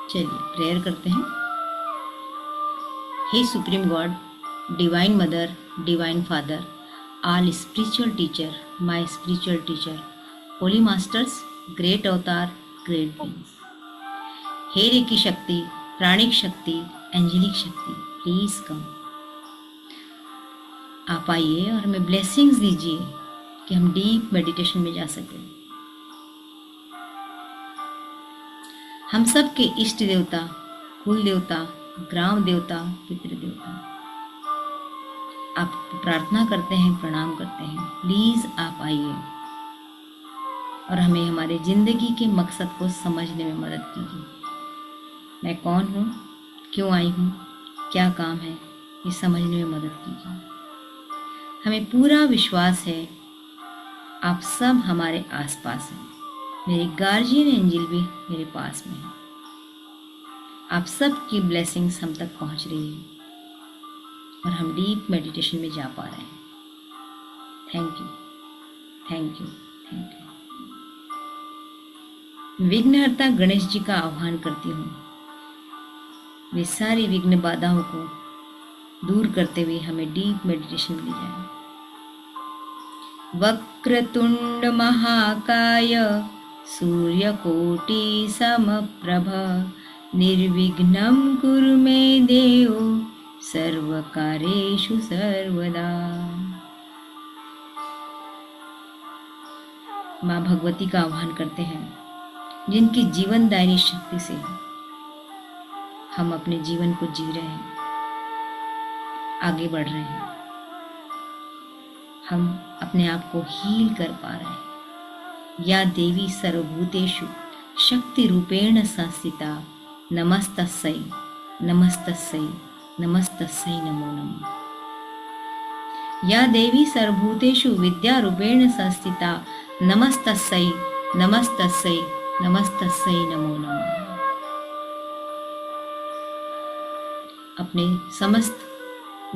चलिए प्रेयर करते हैं। हे supreme God, divine mother, divine father, all spiritual teacher, my spiritual teacher, holy masters, great avatar, great beings, हे Reiki शक्ति, pranic शक्ति, एंजेलिक शक्ति, प्लीज कम। आप आइए और हमें ब्लेसिंग्स दीजिए कि हम डीप मेडिटेशन में जा सकें। हम सब के इष्ट देवता, कुल देवता, ग्राम देवता, पितृ देवता, आप प्रार्थना करते हैं, प्रणाम करते हैं। प्लीज आप आइए और हमें हमारे जिंदगी के मकसद को समझने में मदद कीजिए। मैं कौन हूँ, क्यों आई हूँ, क्या काम है, ये समझने में मदद कीजिए। हमें पूरा विश्वास है आप सब हमारे आसपास हैं। मेरे गार्जियन एंजल भी मेरे पास में है। आप सब की ब्लेसिंग्स हम तक पहुंच रही है और हम डीप मेडिटेशन में जा पा रहे हैं। Thank you, thank you, thank you. विघ्नहर्ता गणेश जी का आह्वान करती हूँ, वे सारी विघ्न बाधाओं को दूर करते हुए हमें डीप मेडिटेशन में ले जाएं। वक्रतुंड महाकाय सूर्यकोटि समप्रभ निर्विघ्नं कुरु मे देव सर्वकार्येषु सर्वदा। माँ भगवती का आह्वान करते हैं, जिनकी जीवनदायिनी शक्ति से हम अपने जीवन को जी रहे हैं, आगे बढ़ रहे हैं, हम अपने आप को हील कर पा रहे हैं। या देवी सर्वभूतेषु शक्ति रूपेण संस्थिता नमस्तस्यै नमस्तस्यै नमस्तस्यै नमो नमः। या देवी सर्वभूतेषु विद्या रूपेण संस्थिता नमस्तस्यै नमस्तस्यै नमस्तस्यै नमो नमः। अपने समस्त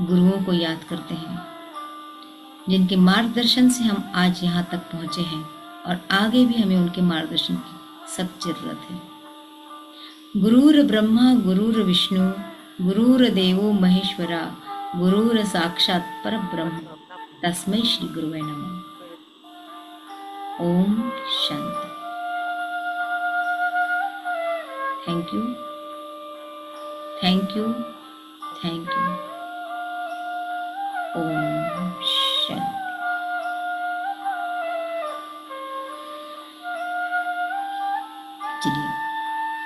गुरुओं को याद करते हैं, जिनके मार्गदर्शन से हम आज यहाँ तक पहुँचे हैं और आगे भी हमें उनके मार्गदर्शन की सख्त जरूरत है। गुरुर ब्रह्मा गुरुर विष्णु गुरुर्देवो महेश्वरा गुरुर साक्षात परब्रह्म तस्मै श्री गुरुवे नमः। ओम शांति। Thank you, thank you, thank you. ओम शांति। चलिए,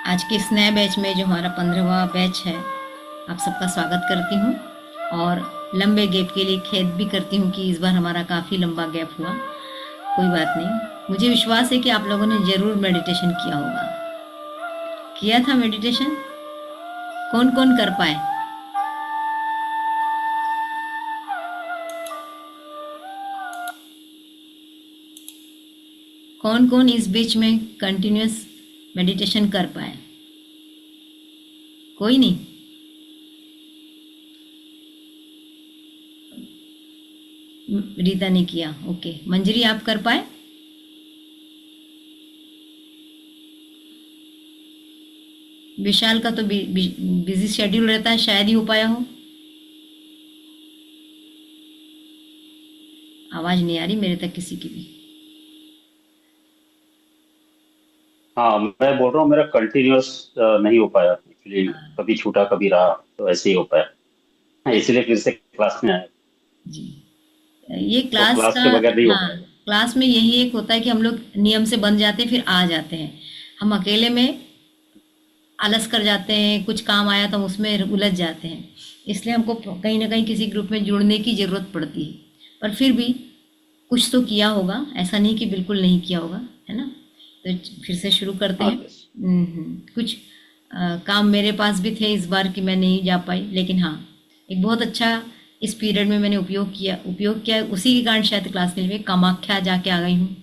आज के इस नए बैच में जो हमारा 15वां बैच है, आप सबका स्वागत करती हूँ और लंबे गैप के लिए खेद भी करती हूँ कि इस बार हमारा काफ़ी लंबा गैप हुआ। कोई बात नहीं, मुझे विश्वास है कि आप लोगों ने ज़रूर मेडिटेशन किया होगा। किया था मेडिटेशन? कौन कौन कर पाए? कौन कौन इस बीच में कंटिन्यूस मेडिटेशन कर पाए? कोई नहीं? रीता ने किया, ओके। मंजरी आप कर पाए? विशाल का तो बिजी शेड्यूल रहता है, शायद ही हो पाया हो। आवाज नहीं आ रही मेरे तक किसी की भी। हाँ, मैं बोल रहा हूँ मेरा कंटिन्यूअस नहीं हो पाया एक्चुअली। कभी छूटा कभी रहा, तो ऐसे ही हो पाया। हाँ, इसलिए फिर से क्लास में आया। जी, ये तो क्लास क्लास का, के बगैर नहीं हो हाँ, पाएगा। क्लास में यही एक होता है कि हम लोग नियम से बन जाते हैं, फिर आ जाते हैं। हम अकेले में आलस कर जाते हैं, कुछ काम आया तो हम उसमें उलझ जाते हैं। इसलिए हमको कहीं ना कहीं किसी ग्रुप में जुड़ने की ज़रूरत पड़ती है। पर फिर भी कुछ तो किया होगा, ऐसा नहीं कि बिल्कुल नहीं किया होगा, है ना। तो फिर से शुरू करते हाँ, हैं। कुछ काम मेरे पास भी थे इस बार कि मैं नहीं जा पाई, लेकिन हाँ, एक बहुत अच्छा इस पीरियड में मैंने उपयोग किया। उसी के कारण शायद क्लास के लिए कामाख्या जाके आ गई हूँ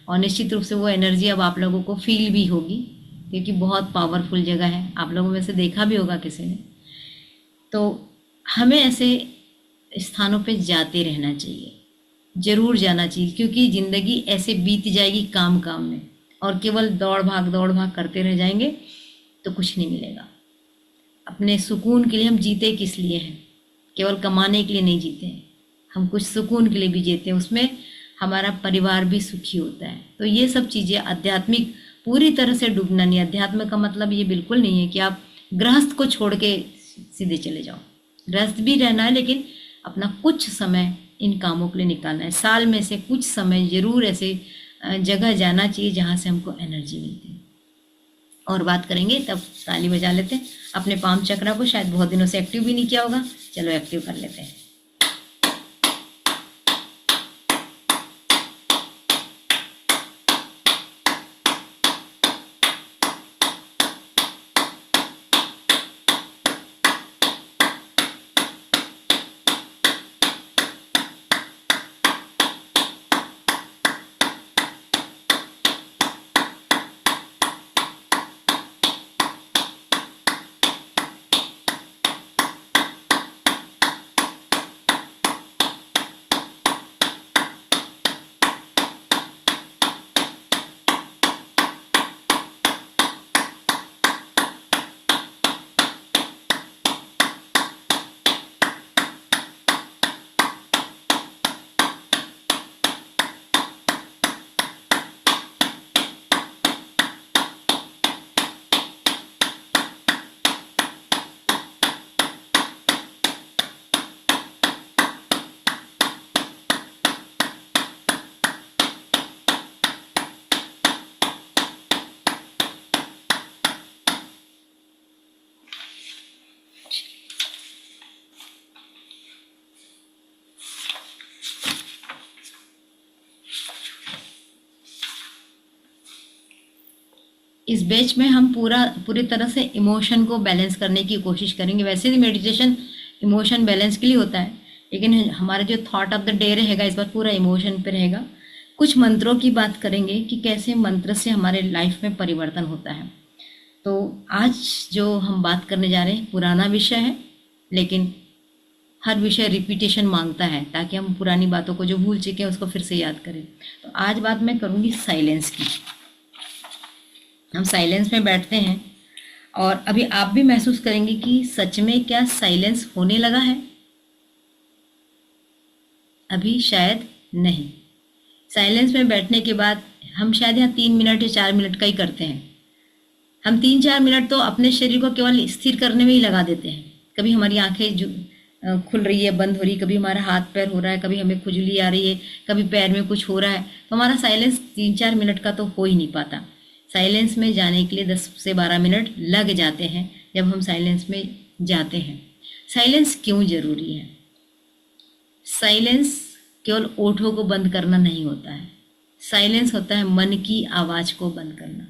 और निश्चित रूप से वो एनर्जी अब आप लोगों को फील भी होगी, क्योंकि बहुत पावरफुल जगह है। आप लोगों में से देखा भी होगा किसी ने। तो हमें ऐसे स्थानों पे जाते रहना चाहिए, ज़रूर जाना चाहिए, क्योंकि ज़िंदगी ऐसे बीत जाएगी काम काम में और केवल दौड़ भाग करते रह जाएंगे तो कुछ नहीं मिलेगा। अपने सुकून के लिए हम जीते किस लिए हैं? केवल कमाने के लिए नहीं जीते हैं, हम कुछ सुकून के लिए भी जीते हैं, उसमें हमारा परिवार भी सुखी होता है। तो ये सब चीज़ें आध्यात्मिक पूरी तरह से डूबना नहीं। अध्यात्म का मतलब ये बिल्कुल नहीं है कि आप गृहस्थ को छोड़ के सीधे चले जाओ। गृहस्थ भी रहना है, लेकिन अपना कुछ समय इन कामों के लिए निकालना है। साल में से कुछ समय जरूर ऐसे जगह जाना चाहिए जहाँ से हमको एनर्जी मिलती है। और बात करेंगे तब ताली बजा लेते हैं। अपने पाम चक्रा को शायद बहुत दिनों से एक्टिव भी नहीं किया होगा, चलो एक्टिव कर लेते हैं। इस बैच में हम पूरी तरह से इमोशन को बैलेंस करने की कोशिश करेंगे। वैसे भी मेडिटेशन इमोशन बैलेंस के लिए होता है, लेकिन हमारा जो थॉट ऑफ द डे रहेगा इस बार पूरा इमोशन पे रहेगा। कुछ मंत्रों की बात करेंगे कि कैसे मंत्र से हमारे लाइफ में परिवर्तन होता है। तो आज जो हम बात करने जा रहे हैं पुराना विषय है, लेकिन हर विषय रिपीटेशन मांगता है ताकि हम पुरानी बातों को जो भूल चुके हैं उसको फिर से याद करें। तो आज बात मैं करूँगी साइलेंस की। हम साइलेंस में बैठते हैं और अभी आप भी महसूस करेंगे कि सच में क्या साइलेंस होने लगा है। अभी शायद नहीं। साइलेंस में बैठने के बाद हम शायद यहाँ 3 मिनट या 4 मिनट का ही करते हैं। हम 3-4 मिनट तो अपने शरीर को केवल स्थिर करने में ही लगा देते हैं। कभी हमारी आंखें जो खुल रही है, बंद हो रही है, कभी हमारा हाथ पैर हो रहा है, कभी हमें खुजली आ रही है, कभी पैर में कुछ हो रहा है, तो हमारा साइलेंस 3-4 मिनट का तो हो ही नहीं पाता। साइलेंस में जाने के लिए 10 से 12 मिनट लग जाते हैं जब हम साइलेंस में जाते हैं। साइलेंस क्यों ज़रूरी है? साइलेंस केवल ओठों को बंद करना नहीं होता है। साइलेंस होता है मन की आवाज़ को बंद करना।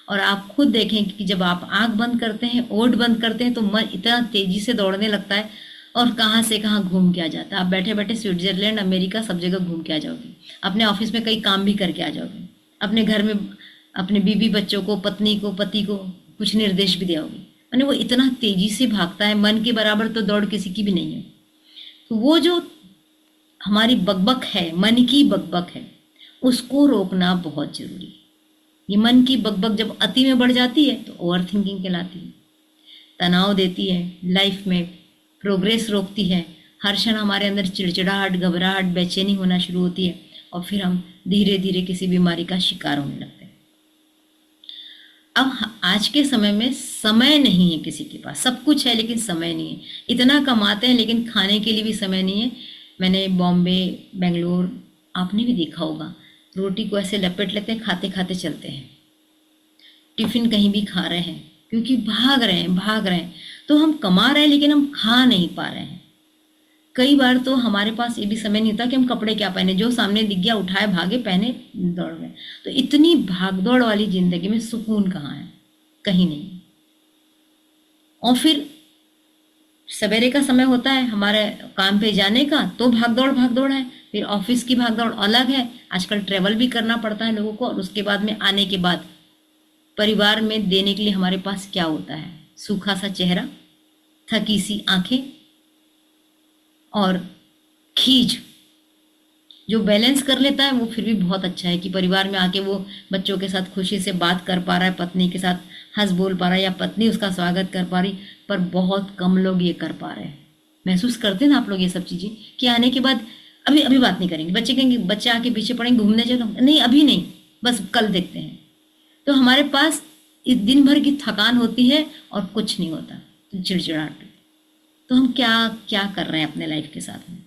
और आप खुद देखें कि जब आप आंख बंद करते हैं, ओठ बंद करते हैं, तो मन इतना तेज़ी से दौड़ने लगता है और कहाँ से कहाँ घूम के आ जाता है। आप बैठे बैठे स्विट्जरलैंड, अमेरिका सब जगह घूम के आ जाओगे। अपने ऑफिस में कई काम भी करके आ जाओगे। अपने घर में अपने बीवी बच्चों को, पत्नी को, पति को कुछ निर्देश भी दोगे। माने वो इतना तेजी से भागता है, मन के बराबर तो दौड़ किसी की भी नहीं है। तो वो जो हमारी बकबक है, मन की बकबक है, उसको रोकना बहुत जरूरी है। ये मन की बकबक जब अति में बढ़ जाती है तो ओवर थिंकिंग कहलाती है, तनाव देती है, लाइफ में प्रोग्रेस रोकती है। हर क्षण हमारे अंदर चिड़चिड़ाहट, घबराहट, बेचैनी होना शुरू होती है और फिर हम धीरे धीरे किसी बीमारी का शिकार होने लगते हैं। अब आज के समय में समय नहीं है किसी के पास। सब कुछ है लेकिन समय नहीं है। इतना कमाते हैं लेकिन खाने के लिए भी समय नहीं है। मैंने बॉम्बे, बेंगलोर, आपने भी देखा होगा, रोटी को ऐसे लपेट लेते हैं, खाते खाते चलते हैं। टिफिन कहीं भी खा रहे हैं क्योंकि भाग रहे हैं। तो हम कमा रहे हैं लेकिन हम खा नहीं पा रहे हैं। कई बार तो हमारे पास ये भी समय नहीं होता कि हम कपड़े क्या पहने, जो सामने दिख गया उठाए, भागे, पहने, दौड़ गए। तो इतनी भागदौड़ वाली जिंदगी में सुकून कहाँ है? कहीं नहीं। और फिर सवेरे का समय होता है हमारे काम पे जाने का, तो भागदौड़ है। फिर ऑफिस की भागदौड़ अलग है। आजकल ट्रेवल भी करना पड़ता है लोगों को। और उसके बाद में आने के बाद परिवार में देने के लिए हमारे पास क्या होता है? सूखा सा चेहरा, थकी सी आंखें और खींच। जो बैलेंस कर लेता है वो फिर भी बहुत अच्छा है कि परिवार में आके वो बच्चों के साथ खुशी से बात कर पा रहा है, पत्नी के साथ हंस बोल पा रहा है, या पत्नी उसका स्वागत कर पा रही। पर बहुत कम लोग ये कर पा रहे हैं। महसूस करते हैं ना आप लोग ये सब चीज़ें कि आने के बाद अभी अभी बात नहीं करेंगे, बच्चे कहेंगे, बच्चे आके पीछे पड़ेंगे घूमने चलो, नहीं अभी नहीं, बस कल देखते हैं। तो हमारे पास इस दिन भर की थकान होती है और कुछ नहीं होता, तो चिड़चिड़ाहट। तो हम क्या क्या कर रहे हैं अपने लाइफ के साथ में।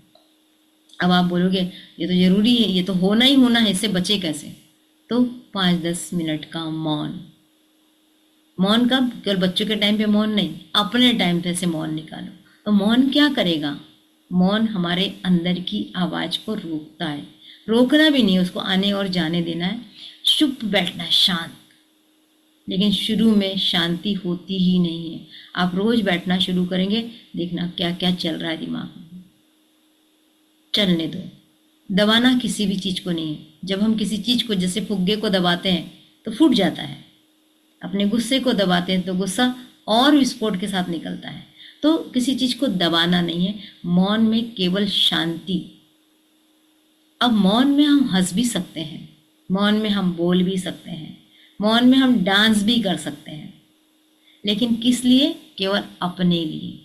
अब आप बोलोगे ये तो जरूरी है, ये तो होना ही होना है, इससे बचे कैसे। तो 5-10 मिनट का मौन। मौन कब? केवल बच्चों के टाइम पे मौन नहीं, अपने टाइम पे से मौन निकालो। तो मौन क्या करेगा? मौन हमारे अंदर की आवाज को रोकता है। रोकना भी नहीं, उसको आने और जाने देना है। चुप बैठना है, शांत। लेकिन शुरू में शांति होती ही नहीं है। आप रोज बैठना शुरू करेंगे, देखना क्या क्या चल रहा है दिमाग में। चलने दो। दबाना किसी भी चीज को नहीं है। जब हम किसी चीज को, जैसे फुग्गे को दबाते हैं तो फूट जाता है, अपने गुस्से को दबाते हैं तो गुस्सा और विस्फोट के साथ निकलता है। तो किसी चीज को दबाना नहीं है। मौन में केवल शांति। अब मौन में हम हंस भी सकते हैं, मौन में हम बोल भी सकते हैं, मौन में हम डांस भी कर सकते हैं। लेकिन किस लिए? केवल अपने लिए।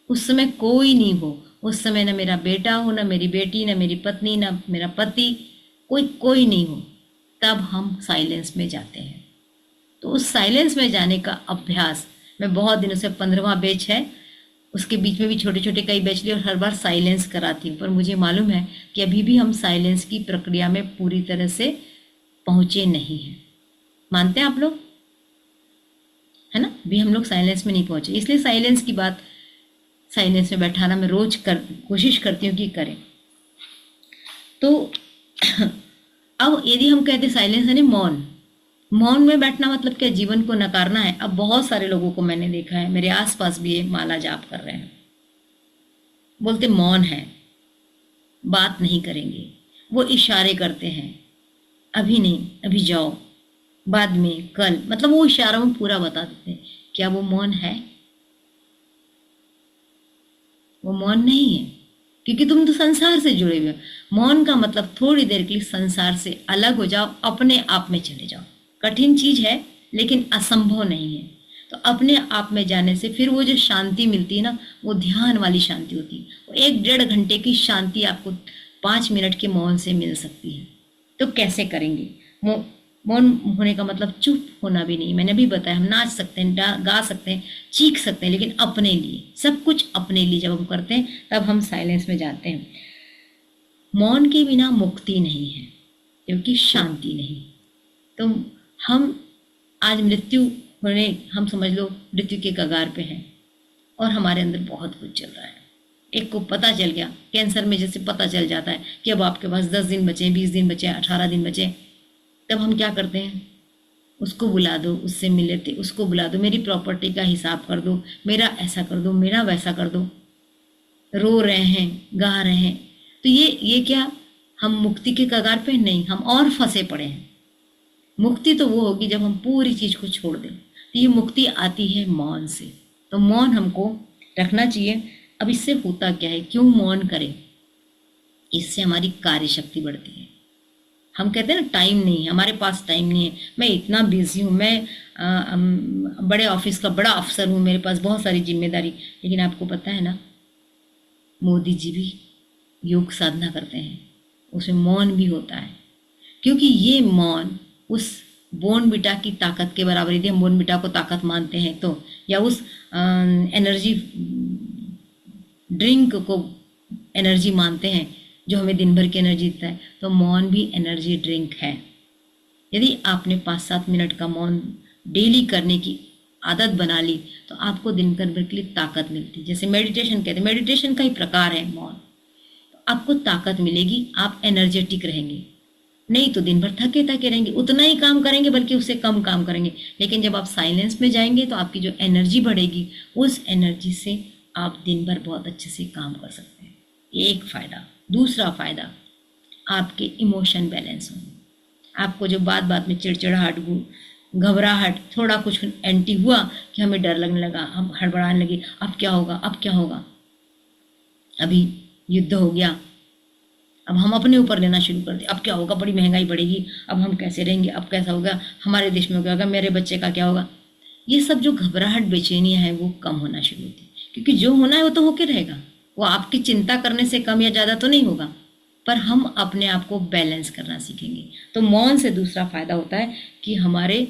उस समय कोई नहीं हो, उस समय ना मेरा बेटा हो, ना मेरी बेटी, ना मेरी पत्नी, ना मेरा पति, कोई नहीं हो। तब हम साइलेंस में जाते हैं। तो उस साइलेंस में जाने का अभ्यास मैं बहुत दिनों से, 15वां बैच है, उसके बीच में भी छोटे छोटे कई बैच लिए और हर बार साइलेंस कराती हूँ। पर मुझे मालूम है कि अभी भी हम साइलेंस की प्रक्रिया में पूरी तरह से पहुंचे नहीं हैं। मानते हैं आप लोग? है ना? भी हम लोग साइलेंस में नहीं पहुंचे, इसलिए साइलेंस की बात, साइलेंस में बैठाना मैं रोज कोशिश करती हूँ कि करें। तो अब यदि हम कहते साइलेंस यानी मौन, मौन में बैठना मतलब क्या? जीवन को नकारना है। अब बहुत सारे लोगों को मैंने देखा है, मेरे आसपास भी ये माला जाप कर रहे हैं, बोलते मौन है, बात नहीं करेंगे, वो इशारे करते हैं, अभी नहीं, अभी जाओ, बाद में, कल, मतलब वो इशारों में पूरा बता देते हैं। क्या वो मौन है? वो मौन नहीं है, क्योंकि तुम तो संसार से जुड़े हुए हो। मौन का मतलब थोड़ी देर के लिए संसार से अलग हो जाओ, अपने आप में चले जाओ। कठिन चीज है लेकिन असंभव नहीं है। तो अपने आप में जाने से फिर वो जो शांति मिलती है ना, वो ध्यान वाली शांति होती है। वो 1-1.5 घंटे की शांति आपको 5 मिनट के मौन से मिल सकती है। तो कैसे करेंगे? मौन होने का मतलब चुप होना भी नहीं। मैंने अभी बताया, हम नाच सकते हैं, गा सकते हैं, चीख सकते हैं, लेकिन अपने लिए, सब कुछ अपने लिए जब हम करते हैं तब हम साइलेंस में जाते हैं। मौन के बिना मुक्ति नहीं है, क्योंकि शांति नहीं। तो हम आज मृत्यु होने, हम समझ लो मृत्यु के कगार पे हैं और हमारे अंदर बहुत कुछ चल रहा है। एक को पता चल गया, कैंसर में जैसे पता चल जाता है कि अब आपके पास 10 दिन बचे, 20 दिन बचे, 18 दिन बचे, तब हम क्या करते हैं? उसको बुला दो, उससे मिल लेते, उसको बुला दो, मेरी प्रॉपर्टी का हिसाब कर दो, मेरा ऐसा कर दो, मेरा वैसा कर दो। रो रहे हैं, गा रहे हैं। तो ये क्या, हम मुक्ति के कगार पे नहीं, हम और फंसे पड़े हैं। मुक्ति तो वो होगी जब हम पूरी चीज को छोड़ दें। तो ये मुक्ति आती है मौन से। तो मौन हमको रखना चाहिए। अब इससे होता क्या है, क्यों मौन करें? इससे हमारी कार्य शक्ति बढ़ती है। हम कहते हैं ना टाइम नहीं है, हमारे पास टाइम नहीं है, मैं इतना बिजी हूँ, मैं बड़े ऑफिस का बड़ा अफसर हूँ, मेरे पास बहुत सारी जिम्मेदारी। लेकिन आपको पता है ना, मोदी जी भी योग साधना करते हैं, उसमें मौन भी होता है। क्योंकि ये मौन उस बोर्नविटा की ताकत के बराबर, यदि हम बोर्नविटा को ताकत मानते हैं तो, या उस एनर्जी ड्रिंक को एनर्जी मानते हैं जो हमें दिन भर की एनर्जी देता है, तो मौन भी एनर्जी ड्रिंक है। यदि आपने 5-7 मिनट का मौन डेली करने की आदत बना ली तो आपको दिन भर के लिए ताकत मिलती है। जैसे मेडिटेशन कहते हैं, मेडिटेशन का ही प्रकार है मौन। तो आपको ताकत मिलेगी, आप एनर्जेटिक रहेंगे। नहीं तो दिन भर थके थके रहेंगे, उतना ही काम करेंगे बल्कि उससे कम काम करेंगे। लेकिन जब आप साइलेंस में जाएंगे तो आपकी जो एनर्जी बढ़ेगी, उस एनर्जी से आप दिन भर बहुत अच्छे से काम कर सकते हैं। एक फायदा। दूसरा फायदा, आपके इमोशन बैलेंस होंगे। आपको जो बात बात में चिड़चिड़ाहट, घबराहट, थोड़ा कुछ एंटी हुआ कि हमें डर लगने लगा, हम हड़बड़ाने लगे, अब क्या होगा, अब क्या होगा। अभी युद्ध हो गया, अब हम अपने ऊपर लेना शुरू कर दिया, अब क्या होगा, बड़ी महंगाई बढ़ेगी, अब हम कैसे रहेंगे, अब कैसा होगा, हमारे देश में क्या होगा, मेरे बच्चे का क्या होगा। ये सब जो घबराहट बेचैनियाँ हैं वो कम होना शुरू होती है, क्योंकि जो होना है वो तो होके रहेगा, वो आपकी चिंता करने से कम या ज़्यादा तो नहीं होगा, पर हम अपने आप को बैलेंस करना सीखेंगे। तो मौन से दूसरा फायदा होता है कि हमारे,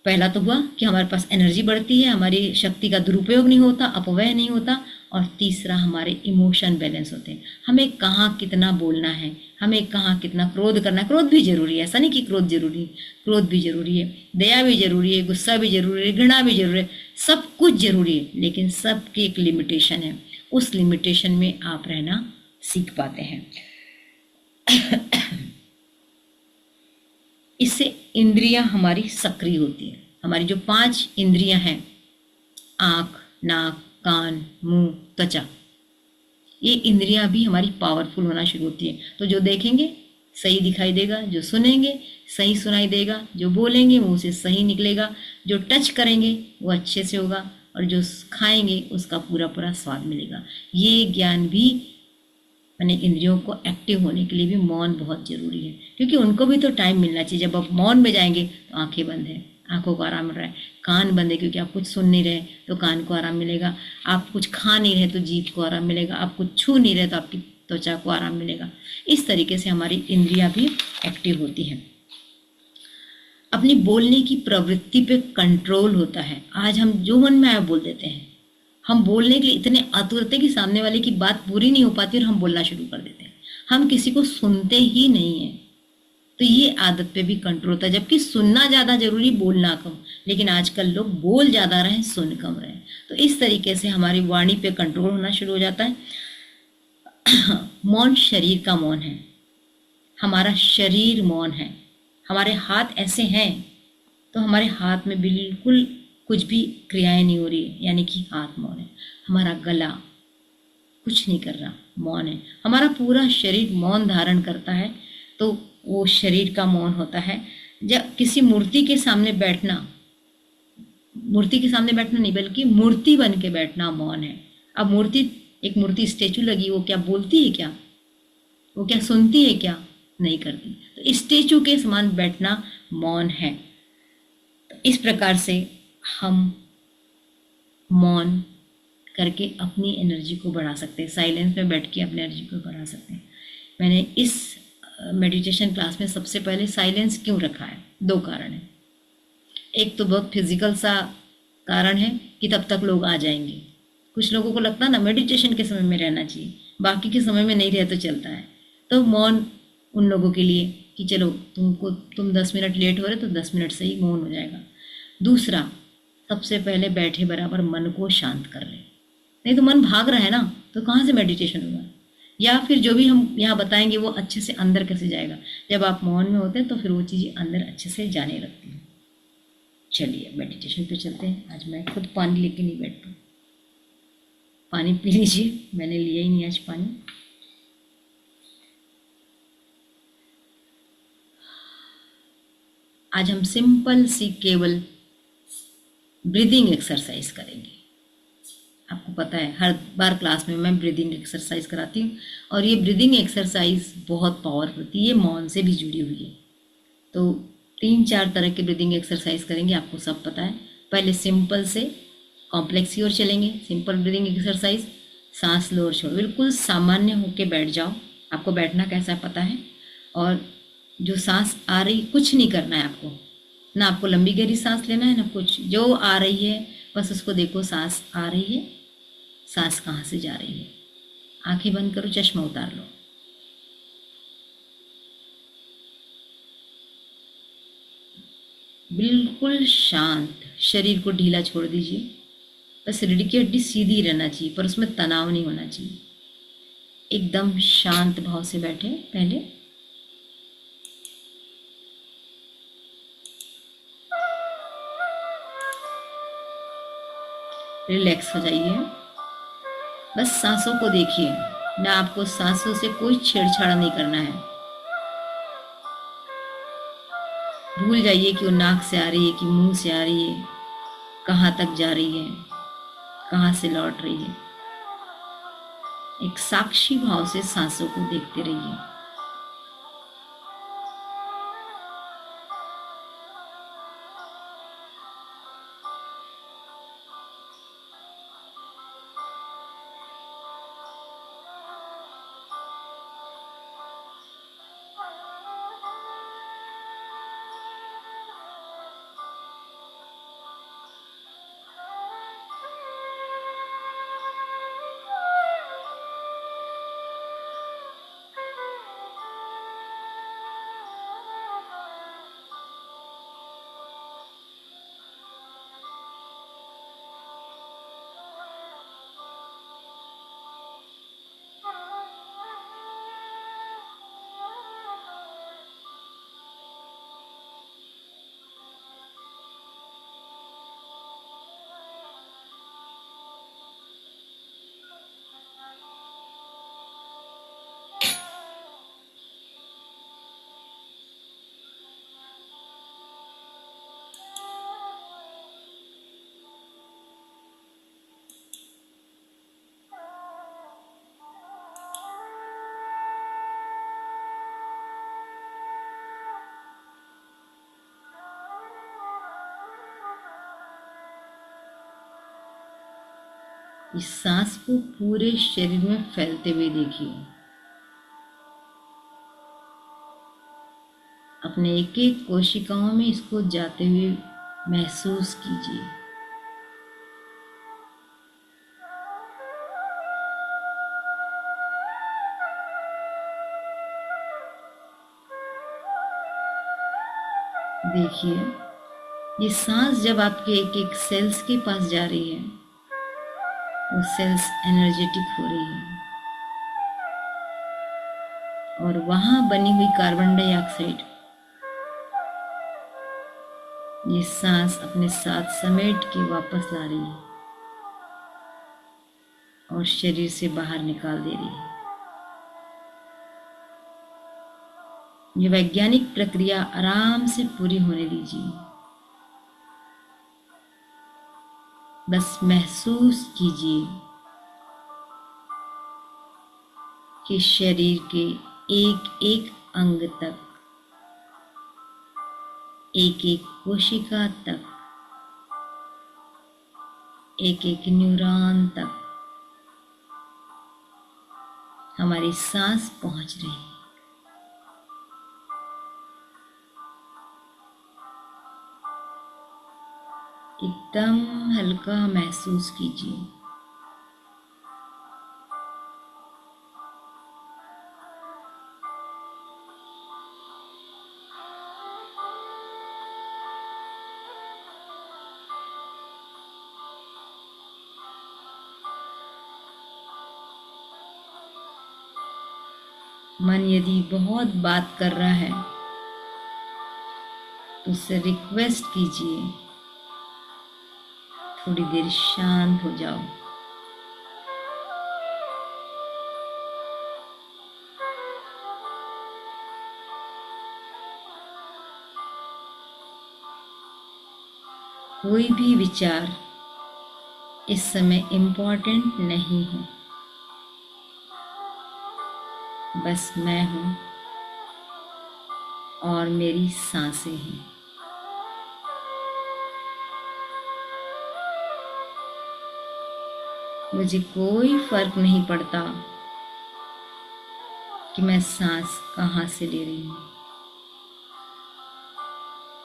पहला तो हुआ कि हमारे पास एनर्जी बढ़ती है, हमारी शक्ति का दुरुपयोग नहीं होता, अपव्यय नहीं होता, और तीसरा हमारे इमोशन बैलेंस होते हैं। हमें कहाँ कितना बोलना है, हमें कहाँ कितना क्रोध करना है। क्रोध भी जरूरी है, ऐसा नहीं कि क्रोध जरूरी, क्रोध भी जरूरी है, दया भी जरूरी है, गुस्सा भी जरूरी है, घृणा भी जरूरी है, सब कुछ जरूरी है, लेकिन सबकी एक लिमिटेशन है। उस लिमिटेशन में आप रहना सीख पाते हैं। इससे इंद्रियां हमारी सक्रिय होती है। हमारी जो 5 इंद्रियां हैं, आँख, नाक, कान, मुंह, त्वचा, ये इंद्रियां भी हमारी पावरफुल होना शुरू होती है। तो जो देखेंगे सही दिखाई देगा, जो सुनेंगे सही सुनाई देगा, जो बोलेंगे मुंह से सही निकलेगा, जो टच करेंगे वो अच्छे से होगा, और जो खाएंगे उसका पूरा पूरा स्वाद मिलेगा। ये ज्ञान भी, मैंने इंद्रियों को एक्टिव होने के लिए भी मौन बहुत जरूरी है, क्योंकि उनको भी तो टाइम मिलना चाहिए। जब आप मौन में जाएंगे तो आंखें बंद है, आंखों को आराम मिल रहा है, कान बंद है क्योंकि आप कुछ सुन नहीं रहे तो कान को आराम मिलेगा, आप कुछ खा नहीं रहे तो जीभ को आराम मिलेगा, आप कुछ छू नहीं रहे तो आपकी त्वचा को आराम मिलेगा। इस तरीके से हमारी इंद्रियां भी एक्टिव होती हैं। अपनी बोलने की प्रवृत्ति पे कंट्रोल होता है। आज हम जो मन में आया बोल देते हैं, हम बोलने के लिए इतने आतुर थे कि सामने वाले की बात पूरी नहीं हो पाती और हम बोलना शुरू कर देते हैं, हम किसी को सुनते ही नहीं है। तो ये आदत पे भी कंट्रोल होता है, जबकि सुनना ज़्यादा जरूरी, बोलना कम। लेकिन आजकल लोग बोल ज़्यादा रहे, सुन कम रहे। तो इस तरीके से हमारी वाणी पे कंट्रोल होना शुरू हो जाता है। मौन शरीर का मौन है, हमारा शरीर मौन है। हमारे हाथ ऐसे हैं तो हमारे हाथ में बिल्कुल कुछ भी क्रियाएं नहीं हो रही है, यानी कि हाथ मौन है। हमारा गला कुछ नहीं कर रहा, मौन है। हमारा पूरा शरीर मौन धारण करता है, तो वो शरीर का मौन होता है। जब किसी मूर्ति के सामने बैठना, मूर्ति के सामने बैठना नहीं बल्कि मूर्ति बन के बैठना मौन है। अब मूर्ति, एक मूर्ति स्टेचू लगी, वो क्या बोलती है क्या, वो क्या सुनती है क्या, नहीं करती। तो स्टेचू के समान बैठना मौन है। तो इस प्रकार से हम मौन करके अपनी एनर्जी को बढ़ा सकते हैं, साइलेंस में बैठ के अपनी एनर्जी को बढ़ा सकते हैं। मैंने इस मेडिटेशन क्लास में सबसे पहले साइलेंस क्यों रखा है, 2 कारण हैं। एक तो बहुत फिजिकल सा कारण है कि तब तक लोग आ जाएंगे। कुछ लोगों को लगता है ना मेडिटेशन के समय में रहना चाहिए, बाकी के समय में नहीं रहे तो चलता है। तो मौन उन लोगों के लिए कि चलो तुम 10 मिनट लेट हो रहे तो 10 मिनट से ही मौन हो जाएगा। दूसरा, सबसे पहले बैठे बराबर मन को शांत कर ले, नहीं तो मन भाग रहा है ना, तो कहाँ से मेडिटेशन होगा। या फिर जो भी हम यहाँ बताएंगे वो अच्छे से अंदर कैसे जाएगा। जब आप मौन में होते हैं तो फिर वो चीज़ें अंदर अच्छे से जाने लगती हैं। चलिए मेडिटेशन पे चलते हैं। आज मैं खुद पानी लेके नहीं बैठता, पानी पी लीजिए, मैंने लिया ही नहीं आज पानी। आज हम सिंपल सी केवल ब्रीदिंग एक्सरसाइज करेंगे। आपको पता है हर बार क्लास में मैं ब्रीदिंग एक्सरसाइज कराती हूँ, और ये ब्रीदिंग एक्सरसाइज बहुत पावरफुल होती है, ये मौन से भी जुड़ी हुई है। तो 3-4 तरह के ब्रीदिंग एक्सरसाइज करेंगे, आपको सब पता है। पहले सिंपल से कॉम्प्लेक्स की ओर चलेंगे। सिंपल ब्रीदिंग एक्सरसाइज, सांस लो और छोड़ो, बिल्कुल सामान्य होके बैठ जाओ। आपको बैठना कैसा पता है, और जो सांस आ रही, कुछ नहीं करना है आपको, ना आपको लंबी गहरी सांस लेना है ना कुछ, जो आ रही है बस उसको देखो। सांस आ रही है, सांस कहाँ से जा रही है। आंखें बंद करो, चश्मा उतार लो। बिल्कुल शांत, शरीर को ढीला छोड़ दीजिए। बस रीढ़ की हड्डी सीधी रहना चाहिए, पर उसमें तनाव नहीं होना चाहिए। एकदम शांत भाव से बैठे। पहले रिलैक्स हो जाइए, बस सांसों को देखिए, ना आपको सांसों से कोई छेड़छाड़ नहीं करना है। भूल जाइए कि वो नाक से आ रही है कि मुंह से आ रही है, कहाँ तक जा रही है, कहाँ से लौट रही है। एक साक्षी भाव से सांसों को देखते रहिए। इस सांस को पूरे शरीर में फैलते हुए देखिए। अपने एक एक कोशिकाओं में इसको जाते हुए महसूस कीजिए। देखिए, ये सांस जब आपके एक एक सेल्स के पास जा रही है, वो सेल्स एनर्जेटिक हो रही है और वहां बनी हुई कार्बन डाइऑक्साइड ये सांस अपने साथ समेट के वापस ला रही है और शरीर से बाहर निकाल दे रही है। ये वैज्ञानिक प्रक्रिया आराम से पूरी होने दीजिए। बस महसूस कीजिए कि शरीर के एक एक अंग तक, एक एक कोशिका तक, एक एक न्यूरॉन तक हमारी सांस पहुंच रही है। एकदम हल्का महसूस कीजिए। मन यदि बहुत बात कर रहा है तो उससे रिक्वेस्ट कीजिए, थोड़ी देर शांत हो जाओ। कोई भी विचार इस समय इम्पोर्टेंट नहीं है, बस मैं हूं और मेरी सांसें हैं। मुझे कोई फर्क नहीं पड़ता कि मैं सांस कहाँ से ले रही हूँ,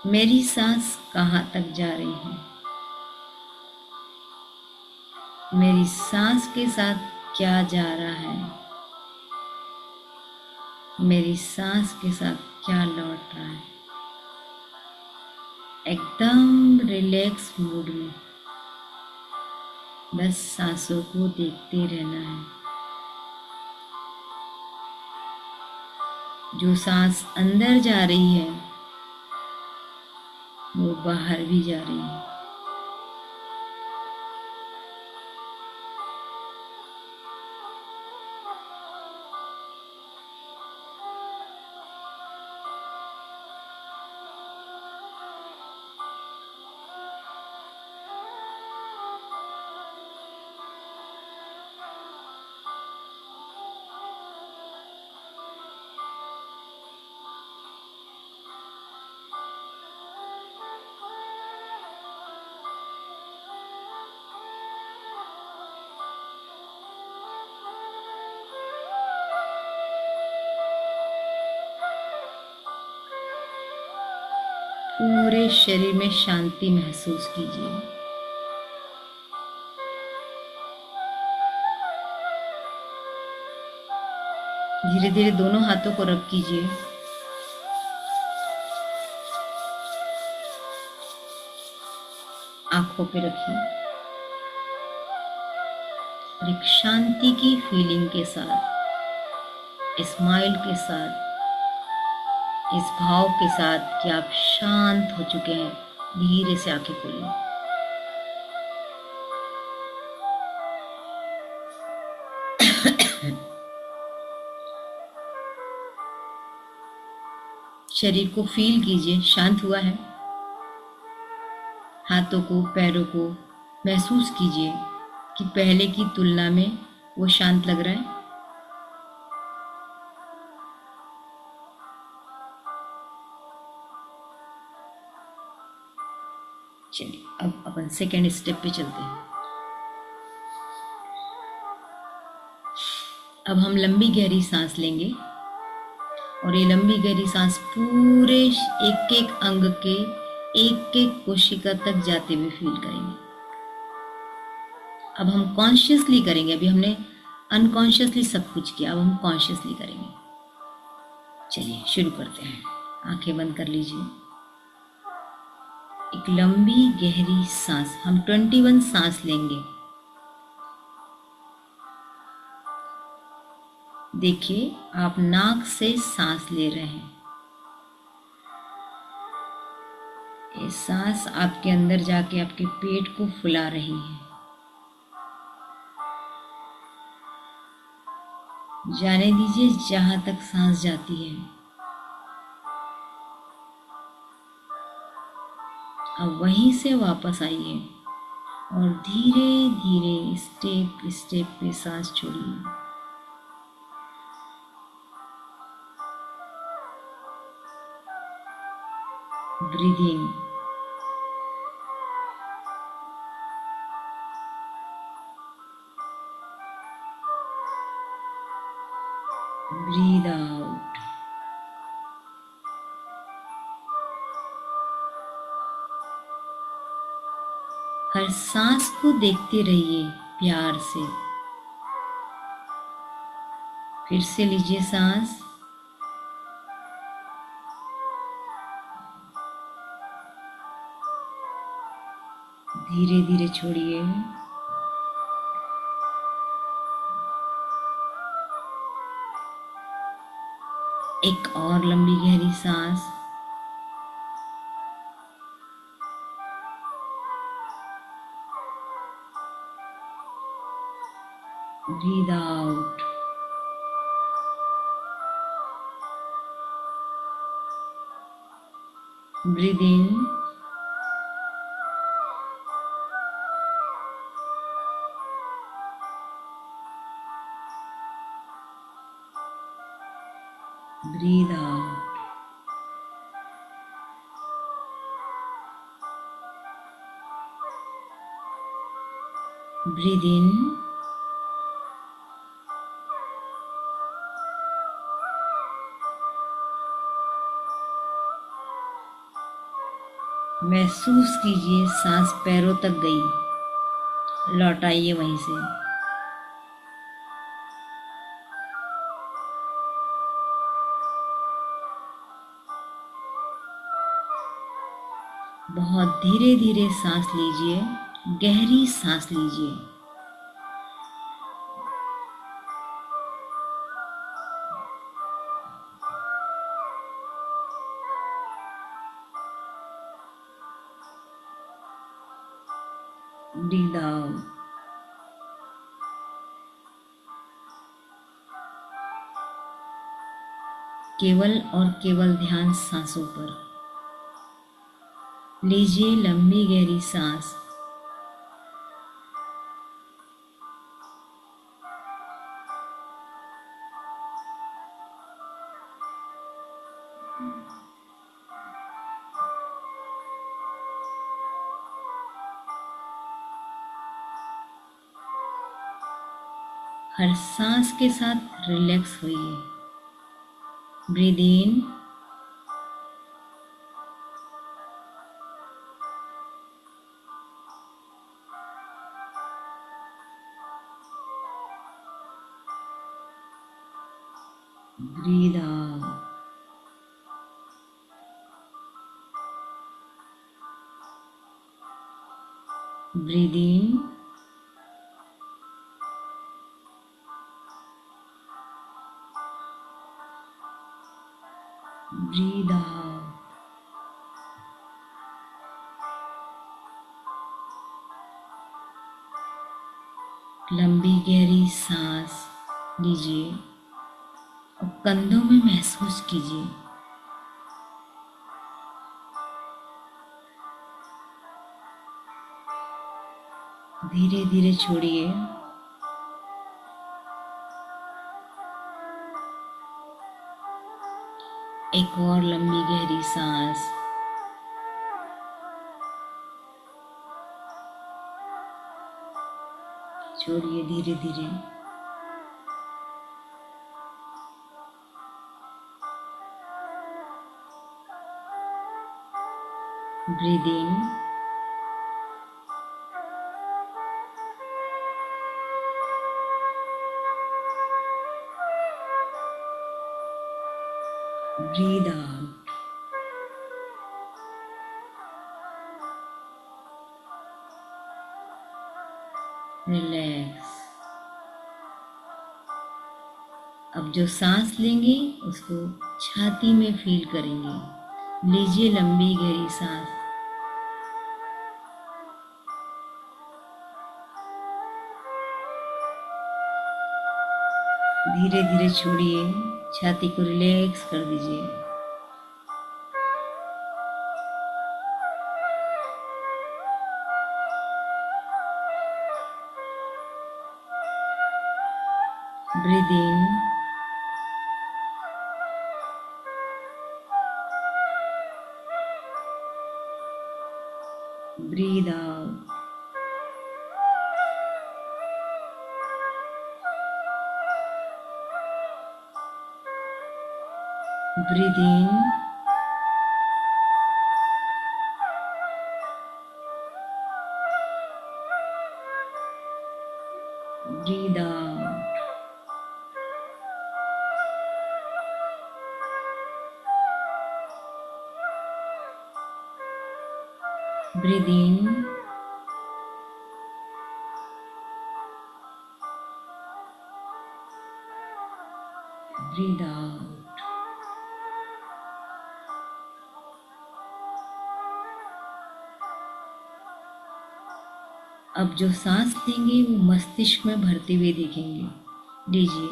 मेरी सांस कहाँ तक जा रही है, मेरी सांस के साथ क्या जा रहा है, मेरी सांस के साथ क्या लौट रहा है। एकदम रिलैक्स मूड में बस सांसों को देखते रहना है। जो सांस अंदर जा रही है वो बाहर भी जा रही है। पूरे शरीर में शांति महसूस कीजिए। धीरे धीरे दोनों हाथों को रब कीजिए। आंखों पे रखिए और एक शांति की फीलिंग के साथ, स्माइल के साथ, इस भाव के साथ कि आप शांत हो चुके हैं, धीरे से आंखें खोलिए। शरीर को फील कीजिए, शांत हुआ है। हाथों को, पैरों को महसूस कीजिए कि पहले की तुलना में वो शांत लग रहा है। चलिए अब अपन सेकेंड स्टेप पे चलते हैं। अब हम लंबी गहरी सांस लेंगे और ये लंबी गहरी सांस पूरे एक एक अंग के एक एक कोशिका तक जाते हुए फील करेंगे। अब हम कॉन्शियसली करेंगे। अभी हमने अनकॉन्शियसली सब कुछ किया, अब हम कॉन्शियसली करेंगे। चलिए शुरू करते हैं। आंखें बंद कर लीजिए। एक लंबी गहरी सांस, हम 21 सांस लेंगे। देखिए आप नाक से सांस ले रहे हैं। ये सांस आपके अंदर जाके आपके पेट को फुला रही है। जाने दीजिए जहां तक सांस जाती है। अब वहीं से वापस आइए और धीरे धीरे स्टेप स्टेप पे सांस छोड़िए। Breathing, breathe out. हर सांस को देखते रहिए प्यार से। फिर से लीजिए सांस। धीरे धीरे छोड़िए। एक और लंबी गहरी सांस। Breathe out. Breathe in. Breathe out. Breathe in. महसूस कीजिए सांस पैरों तक गई। लौटाइए वहीं से। बहुत धीरे धीरे सांस लीजिए, गहरी सांस लीजिए। Breathe out. केवल और केवल ध्यान सांसों पर। लीजिए लंबी गहरी सांस। हर सांस के साथ रिलैक्स होइए। Breathe in. Breathe out. Breathe in. Breathe out. लंबी गहरी सांस लीजिए और कंधों में महसूस कीजिए। धीरे धीरे छोड़िए। एक और लंबी गहरी सांस। छोड़िए धीरे धीरे। Breathe in. Breathe out. Relax. अब जो सांस लेंगे उसको छाती में फील करेंगे। लीजिए लंबी गहरी सांस। धीरे धीरे छोड़िए। छाती को रिलैक्स कर दीजिए। Breathe in. Breathe out. Breathe in. Breathe out. Breathe in. Breathe out. अब जो सांस लेंगे वो मस्तिष्क में भरते हुए देखेंगे। लीजिए।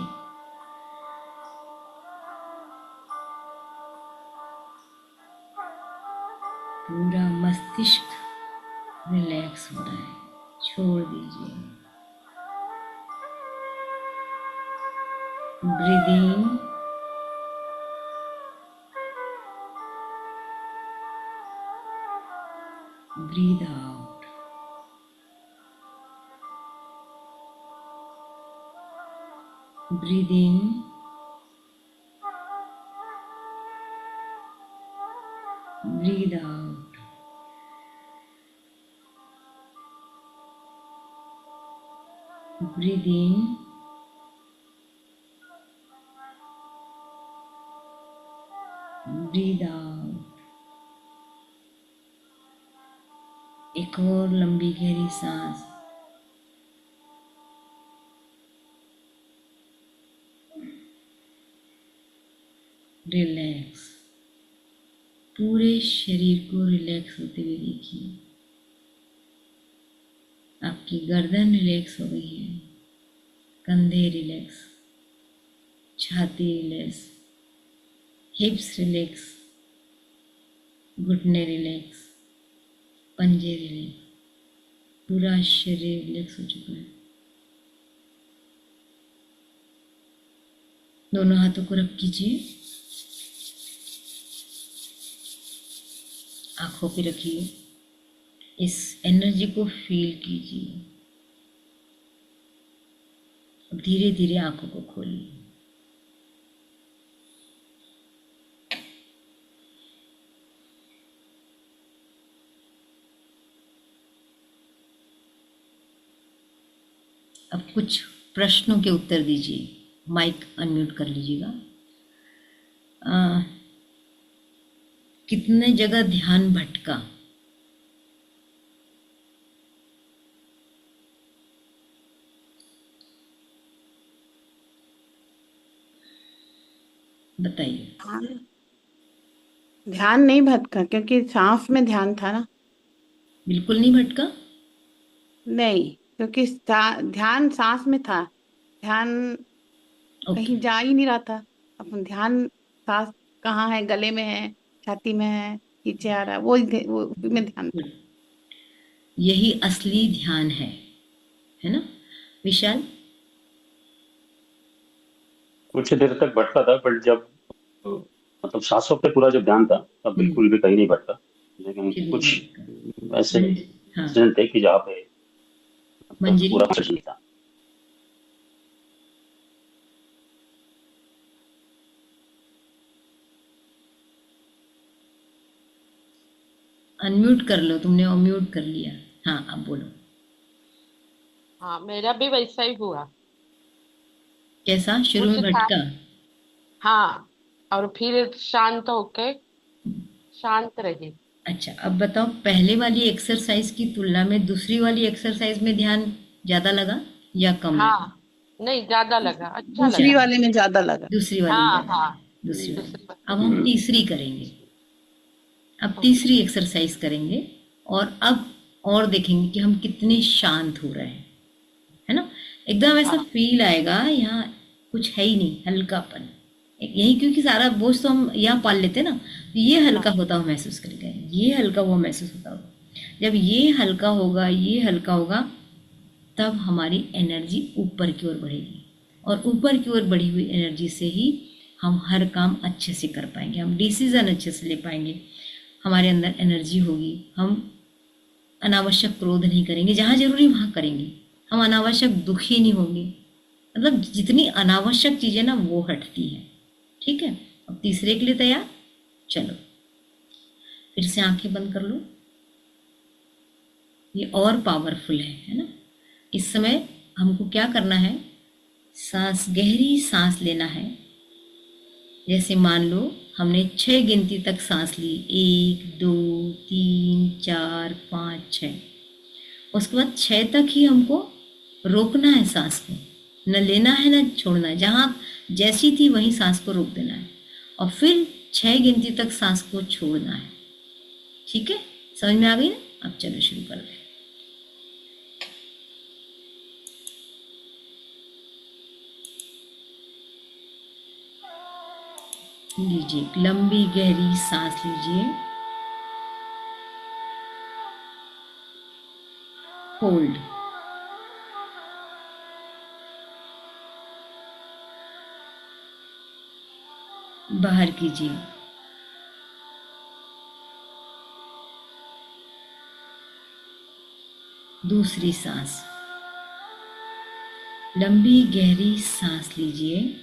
पूरा मस्तिष्क रिलैक्स हो रहा है। छोड़ दीजिए। Breathe in. Breathe out. Breathe in. Breathe out. Breathe in. Breathe out. एक और लंबी गहरी सांस। रिलैक्स। पूरे शरीर को रिलैक्स होते हुए देखिए। आपकी गर्दन रिलैक्स हो गई है। कंधे रिलैक्स। छाती रिलैक्स। हिप्स रिलैक्स। घुटने रिलैक्स। पंजे रिलैक्स। पूरा शरीर रिलैक्स हो चुका है। दोनों हाथों को रब कीजिए। आंखों पे रखिए। इस एनर्जी को फील कीजिए। अब धीरे धीरे आंखों को खोलिए। अब कुछ प्रश्नों के उत्तर दीजिए। माइक अनम्यूट कर लीजिएगा। कितने जगह ध्यान भटका? बताइए। ध्यान ध्यान नहीं भटका, क्योंकि सांस में ध्यान था ना। बिल्कुल नहीं भटका? नहीं, क्योंकि ध्यान सांस में था। ध्यान ओके। कहीं जा ही नहीं रहा था। अपन ध्यान, सांस कहाँ है? गले में है, छाती में है, नीचे आ रहा है, वो उसी में ध्यान था। गुड। यही असली ध्यान है ना विशाल? कुछ देर तक भटका था, बट जब मतलब सांसों पे पूरा जब ध्यान था तब हम्म। बिल्कुल भी कहीं नहीं भटका। लेकिन फिर नहीं कुछ भटका। ऐसे हाँ। इंसिडेंट थे कि जहाँ पे मतलब मंजरी। पूरा मर्ज नहीं था। अनम्यूट कर लो, तुमने अनम्यूट कर लिया। हाँ, अब बोलो। हाँ, मेरा भी वैसा ही हुआ। कैसा शुरू कुछ में था। भटका? हाँ, और फिर शांत होके शांत रही। अच्छा, अब बताओ, पहले वाली एक्सरसाइज की तुलना में दूसरी वाली एक्सरसाइज में ध्यान ज्यादा लगा या कम लगा? हाँ, नहीं, ज्यादा लगा, अच्छा दूसरी लगा। वाले में ज्यादा लगा। दूसरी वाली में हाँ ज्यादा हाँ, लगा। दूसरी वाली में। दूसरी बार। अब हम हम्म। तीसरी करेंगे। अब ओके। तीसरी एक्सरसाइज करेंगे। और अब और देखेंगे कि हम कितने शांत हो रहे हैं। है ना? एकदम ऐसा हाँ फील आएगा यहाँ कुछ है ही नहीं, हल्कापन। यही, क्योंकि सारा बोझ तो हम यहाँ पाल लेते हैं ना, तो ये हल्का हाँ होता हुआ महसूस करेगा, ये हल्का हुआ महसूस होता होगा। जब ये हल्का होगा, ये हल्का होगा, तब हमारी एनर्जी ऊपर की ओर बढ़ेगी। और ऊपर की ओर बढ़ी हुई एनर्जी से ही हम हर काम अच्छे से कर पाएंगे, हम डिसीजन अच्छे से ले पाएंगे। हमारे अंदर एनर्जी होगी, हम अनावश्यक क्रोध नहीं करेंगे, जहाँ जरूरी वहाँ करेंगे। हम अनावश्यक दुखी नहीं होंगे। मतलब जितनी अनावश्यक चीज़ें ना वो हटती हैं। ठीक है? अब तीसरे के लिए तैयार? चलो, फिर से आंखें बंद कर लो। ये और पावरफुल है ना? इस समय हमको क्या करना है? सांस, गहरी सांस लेना है। जैसे मान लो हमने 6 गिनती तक सांस ली, 1, 2, 3, 4, 5, 6। उसके बाद 6 तक ही हमको रोकना है सांस को। न लेना है न छोड़ना है, जहाँ जैसी थी वहीं सांस को रोक देना है। और फिर 6 गिनती तक सांस को छोड़ना है। ठीक है? समझ में आ गई ना? अब चलो शुरू कर दें। लीजिए, एक लंबी गहरी सांस लीजिए। होल्ड। बाहर कीजिए। दूसरी सांस। लंबी गहरी सांस लीजिए।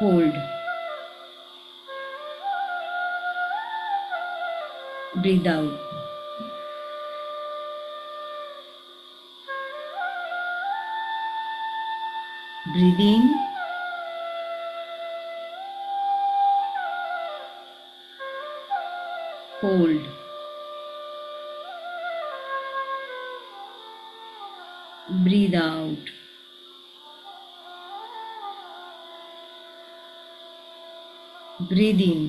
Hold. Breathe out. Breathe in. Hold. Breathe out. Breathe in.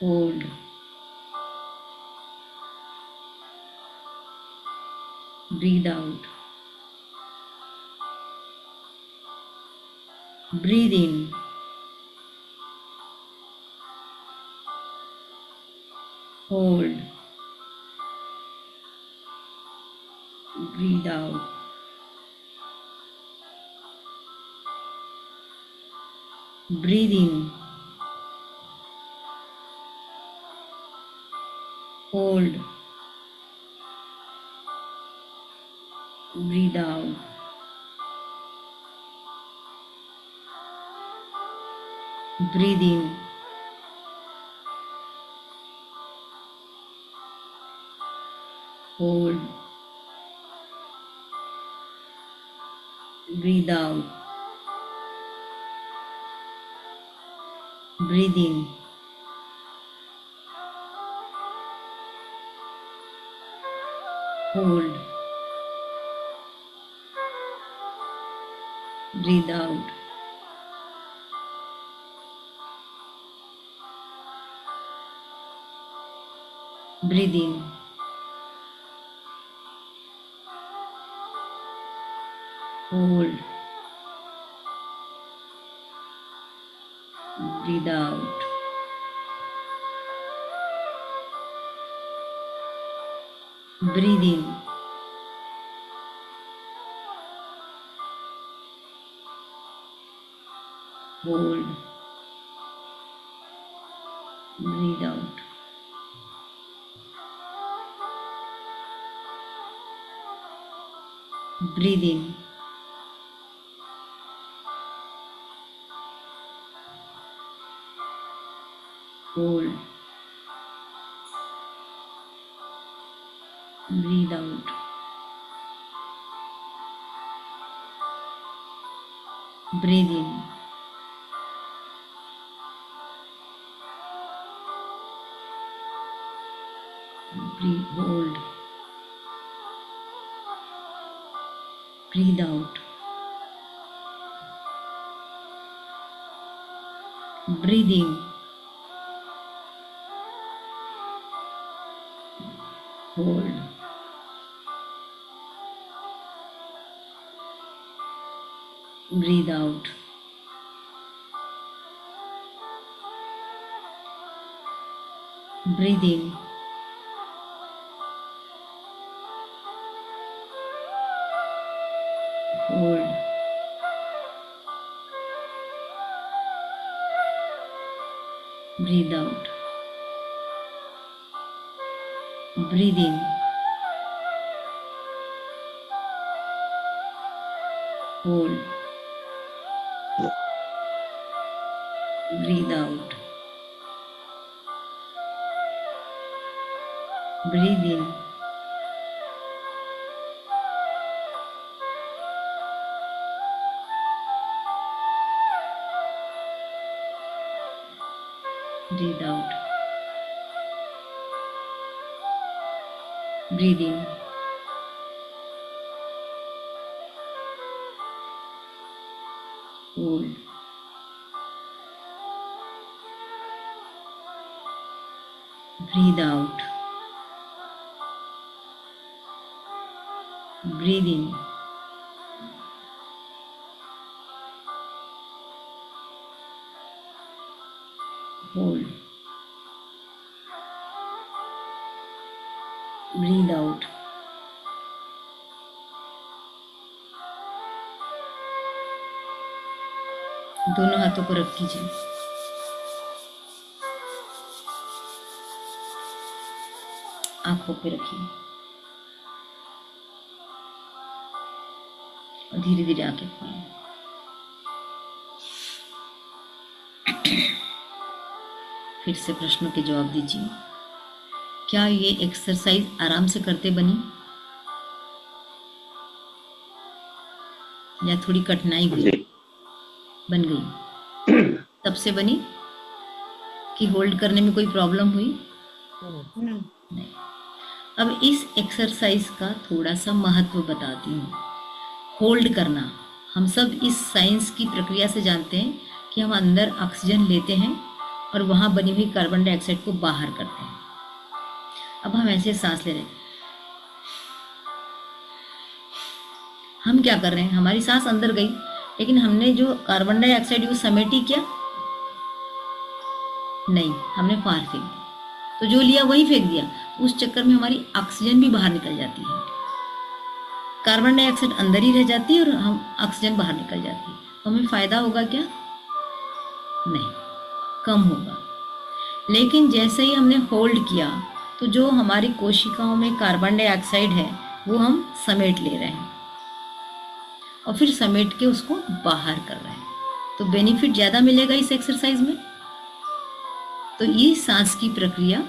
Hold. Breathe out. Breathe in. Hold. Breathe out. Breathe in. Hold. Breathe out. Breathe in. Hold. breathe out, breathe in, hold, breathe out, breathe in, hold, breathe out, breathe in, hold, breathe out, breathe in, hold, breathe out, breathe in, breathe, hold, breathe out, breathe in, hold, breathe out, breathe in, hold, breathe out, breathe in, hold, breathe out, breathe in, breathe out, breathe in, hold, breathe out, breathe in, hold, breathe out, दोनों हाथों को रख कीजिए, आंखों पे रखिए और धीरे धीरे आंखें खोलें। फिर से प्रश्नों के जवाब दीजिए। क्या ये एक्सरसाइज आराम से करते बनी या थोड़ी कठिनाई हुई? जी बन गई तब से बनी कि होल्ड करने में कोई प्रॉब्लम हुई? नहीं। अब इस एक्सरसाइज का थोड़ा सा महत्व बताती हूँ। होल्ड करना, हम सब इस साइंस की प्रक्रिया से जानते हैं कि हम अंदर ऑक्सीजन लेते हैं और वहाँ बनी हुई कार्बन डाइऑक्साइड को बाहर करते हैं। अब हम ऐसे सांस ले रहे हैं, हम क्या कर रहे हैं, हमारी सांस अंदर गई लेकिन हमने जो कार्बन डाइऑक्साइड वो समेटी क्या? नहीं, हमने बाहर फेंक दिया। तो जो लिया वही फेंक दिया, उस चक्कर में हमारी ऑक्सीजन भी बाहर निकल जाती है, कार्बन डाइऑक्साइड अंदर ही रह जाती है और हम ऑक्सीजन बाहर निकल जाती है। तो हमें फायदा होगा क्या? नहीं, कम होगा। लेकिन जैसे ही हमने होल्ड किया तो जो हमारी कोशिकाओं में कार्बन डाइऑक्साइड है वो हम समेट ले रहे हैं और फिर समेट के उसको बाहर कर रहे हैं। तो बेनिफिट ज़्यादा मिलेगा इस एक्सरसाइज में। तो ये सांस की प्रक्रिया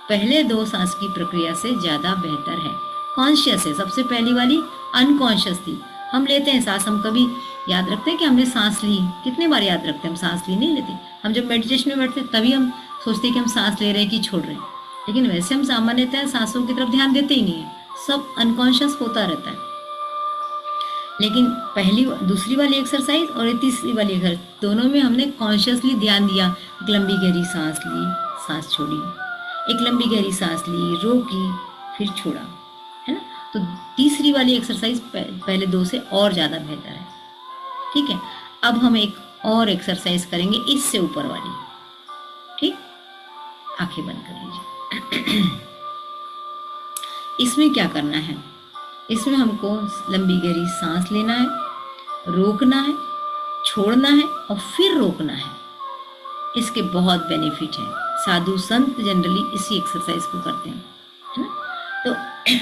पहले दो सांस की प्रक्रिया से ज़्यादा बेहतर है। कॉन्शियस है, सबसे पहली वाली अनकॉन्शियस थी, हम लेते हैं सांस, हम कभी याद रखते हैं कि हमने सांस ली? कितने बार याद रखते हैं हम सांस ली? नहीं लेते। हम जब मेडिटेशन में बैठते हैं तभी हम सोचते हैं कि हम सांस ले रहे हैं कि छोड़ रहे हैं, लेकिन वैसे हम सामान्यतः सांसों की तरफ ध्यान देते ही नहीं है, सब अनकॉन्शियस होता रहता है। लेकिन दूसरी वाली एक्सरसाइज और ये तीसरी वाली एक्सरसाइज, दोनों में हमने कॉन्शियसली ध्यान दिया। एक लंबी गहरी सांस ली, सांस छोड़ी, एक लंबी गहरी सांस ली, रोकी, फिर छोड़ा, है ना? तो तीसरी वाली एक्सरसाइज पहले दो से और ज़्यादा बेहतर है। ठीक है, अब हम एक और एक्सरसाइज करेंगे इससे ऊपर वाली। ठीक, आंखें बंद कर लीजिए। इसमें क्या करना है? इसमें हमको लंबी गहरी सांस लेना है, रोकना है, छोड़ना है और फिर रोकना है। इसके बहुत बेनिफिट हैं। साधु संत जनरली इसी एक्सरसाइज को करते हैं, है ना? तो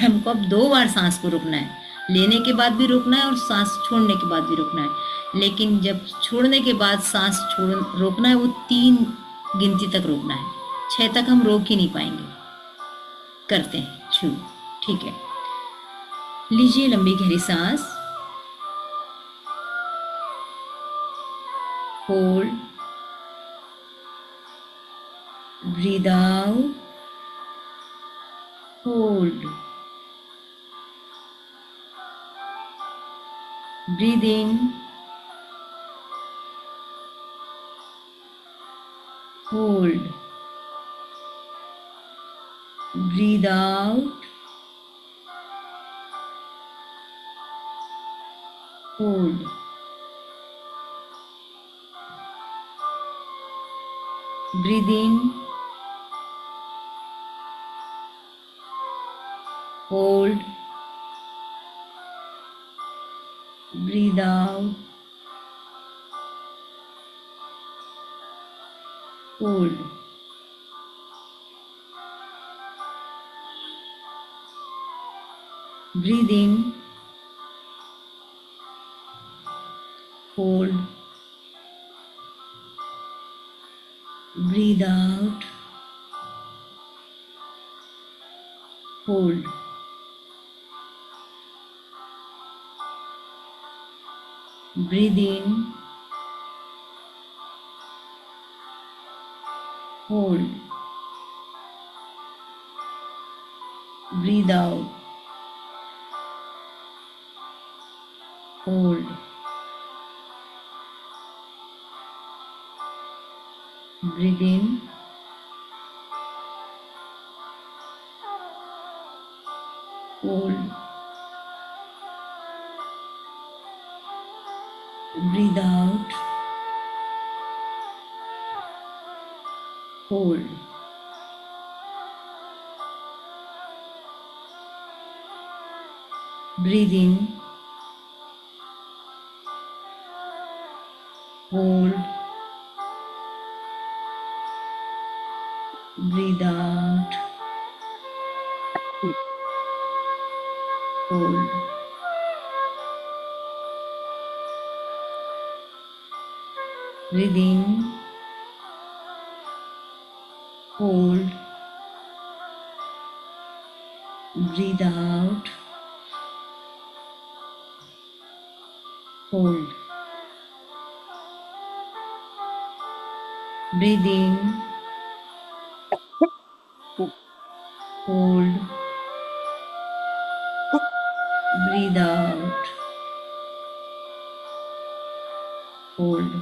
हमको अब 2 बार सांस को रोकना है, लेने के बाद भी रोकना है और सांस छोड़ने के बाद भी रोकना है। लेकिन जब छोड़ने के बाद सांस रोकना है, वो 3 गिनती तक रोकना है, 6 तक हम रोक ही नहीं पाएंगे। करते हैं शुरू। ठीक है, लीजिए लंबी गहरी सांस, hold, breathe out, hold, breathe in, hold, breathe out, hold, breathe in, hold, breathe out, hold, breathe in, hold, breathe out, hold, breathe in, hold, breathe out, hold, breathe in, hold, breathe out, hold, breathe in, hold, breathe out, hold, breathe in, hold, breathe out, hold, breathe in, hold, breathe out, hold,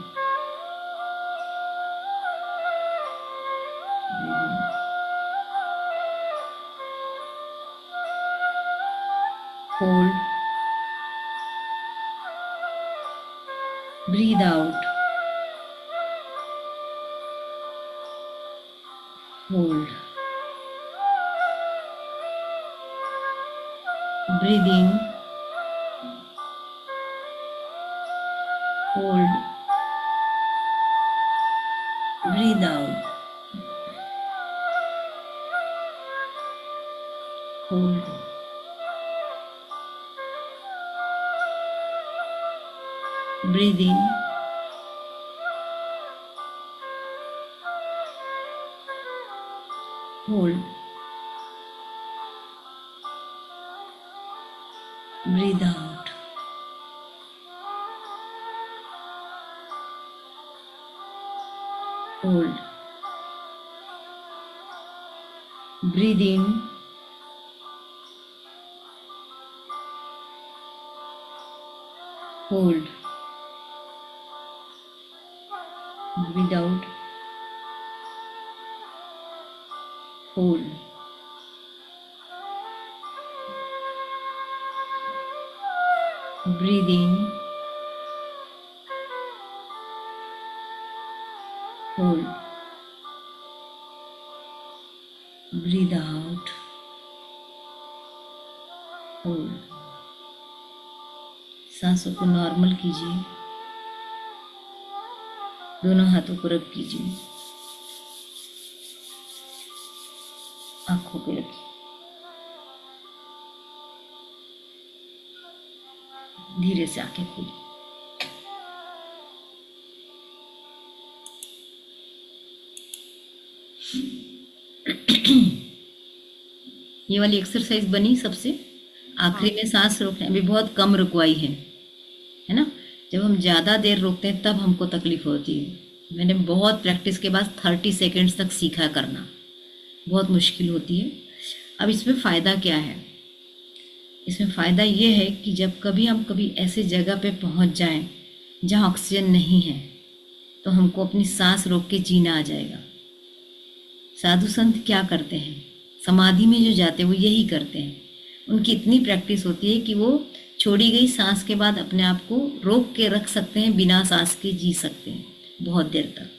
hold, breathe out, hold, breathe in, hold, breathe out, hold, breathe in, hold, breathe out, hold, breathe in, hold, breathe out, hold, breathe in, hold, breathe out, hold। सांसों को normal कीजिए, दोनों हाथों को रब कीजिए, आंखों पे रखिए, धीरे से आंखें खोलिए। ये वाली एक्सरसाइज बनी सबसे आखिरी में सांस रोकने, अभी बहुत कम रुकवाई है ना। जब हम ज़्यादा देर रोकते हैं तब हमको तकलीफ होती है। मैंने बहुत प्रैक्टिस के बाद 30 सेकेंड्स तक सीखा करना, बहुत मुश्किल होती है। अब इसमें फ़ायदा क्या है? इसमें फ़ायदा ये है कि जब कभी हम कभी ऐसे जगह पे पहुंच जाएं जहां ऑक्सीजन नहीं है, तो हमको अपनी सांस रोक के जीना आ जाएगा। साधु संत क्या करते हैं, समाधि में जो जाते हैं वो यही करते हैं। उनकी इतनी प्रैक्टिस होती है कि वो छोड़ी गई सांस के बाद अपने आप को रोक के रख सकते हैं, बिना सांस के जी सकते हैं बहुत देर तक।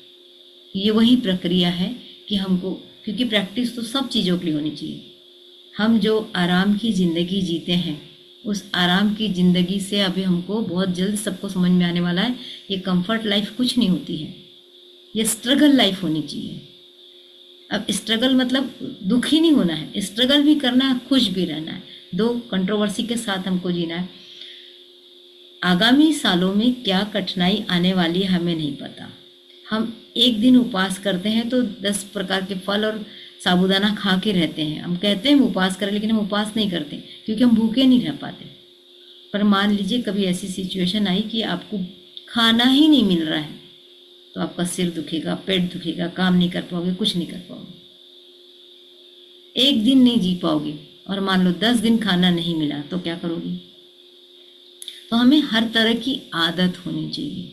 ये वही प्रक्रिया है कि हमको, क्योंकि प्रैक्टिस तो सब चीज़ों के लिए होनी चाहिए। हम जो आराम की ज़िंदगी जीते हैं, उस आराम की ज़िंदगी से अभी हमको बहुत जल्द सबको समझ में आने वाला है, ये कंफर्ट लाइफ कुछ नहीं होती है, ये स्ट्रगल लाइफ होनी चाहिए। अब स्ट्रगल मतलब दुखी नहीं होना है, स्ट्रगल भी करना है, खुश भी रहना है, दो कंट्रोवर्सी के साथ हमको जीना है। आगामी सालों में क्या कठिनाई आने वाली है हमें नहीं पता। हम एक दिन उपवास करते हैं तो 10 प्रकार के फल और साबूदाना खा के रहते हैं। हम कहते हैं हम उपवास करें, लेकिन हम उपवास नहीं करते क्योंकि हम भूखे नहीं रह पाते। पर मान लीजिए कभी ऐसी सिचुएशन आई कि आपको खाना ही नहीं मिल रहा है, तो आपका सिर दुखेगा, पेट दुखेगा, काम नहीं कर पाओगे, कुछ नहीं कर पाओगे, एक दिन नहीं जी पाओगे। और मान लो 10 दिन खाना नहीं मिला तो क्या करोगे? तो हमें हर तरह की आदत होनी चाहिए,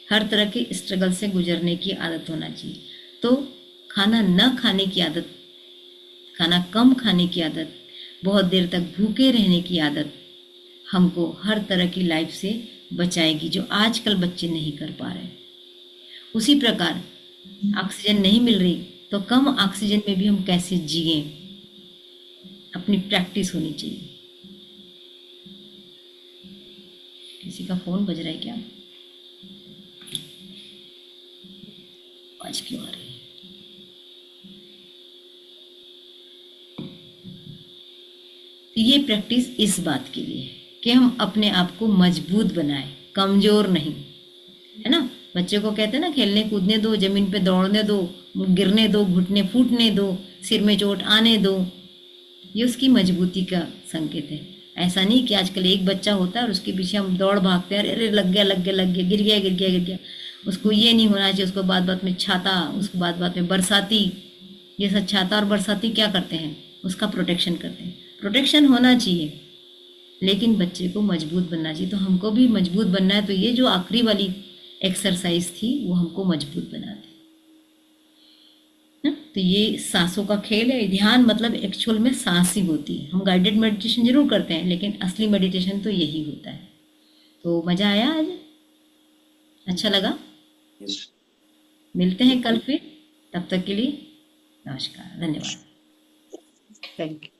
हर तरह के स्ट्रगल से गुजरने की आदत होना चाहिए। तो खाना न खाने की आदत, खाना कम खाने की आदत, बहुत देर तक भूखे रहने की आदत हमको हर तरह की लाइफ से बचाएगी, जो आजकल बच्चे नहीं कर पा रहे। उसी प्रकार ऑक्सीजन नहीं मिल रही तो कम ऑक्सीजन में भी हम कैसे जिए, अपनी प्रैक्टिस होनी चाहिए। किसी का फोन बज रहा है क्या? आज क्यों आ रही है? तो ये प्रैक्टिस इस बात के लिए है कि हम अपने आप को मजबूत बनाएं, कमजोर नहीं, है ना। बच्चे को कहते हैं ना, खेलने कूदने दो, जमीन पे दौड़ने दो, गिरने दो, घुटने फूटने दो, सिर में चोट आने दो, ये उसकी मजबूती का संकेत है। ऐसा नहीं कि आजकल एक बच्चा होता है और उसके पीछे हम दौड़ भागते हैं, अरे लग गया लग गया लग गया, गिर गया गिर गया गिर गया। उसको ये नहीं होना चाहिए, उसको बात बात में छाता, उसको बात बात में बरसाती। ये सब छाता और बरसाती क्या करते हैं? उसका प्रोटेक्शन करते हैं। प्रोटेक्शन होना चाहिए, लेकिन बच्चे को मजबूत बनना चाहिए। तो हमको भी मजबूत बनना है। तो ये जो आखिरी वाली एक्सरसाइज थी वो हमको मजबूत बनाती है। तो ये सांसों का खेल है। ध्यान मतलब एक्चुअल में सांस ही होती है। हम गाइडेड मेडिटेशन जरूर करते हैं, लेकिन असली मेडिटेशन तो यही होता है। तो मज़ा आया आज? अच्छा लगा? मिलते हैं कल फिर, तब तक के लिए नमस्कार, धन्यवाद। Thank you.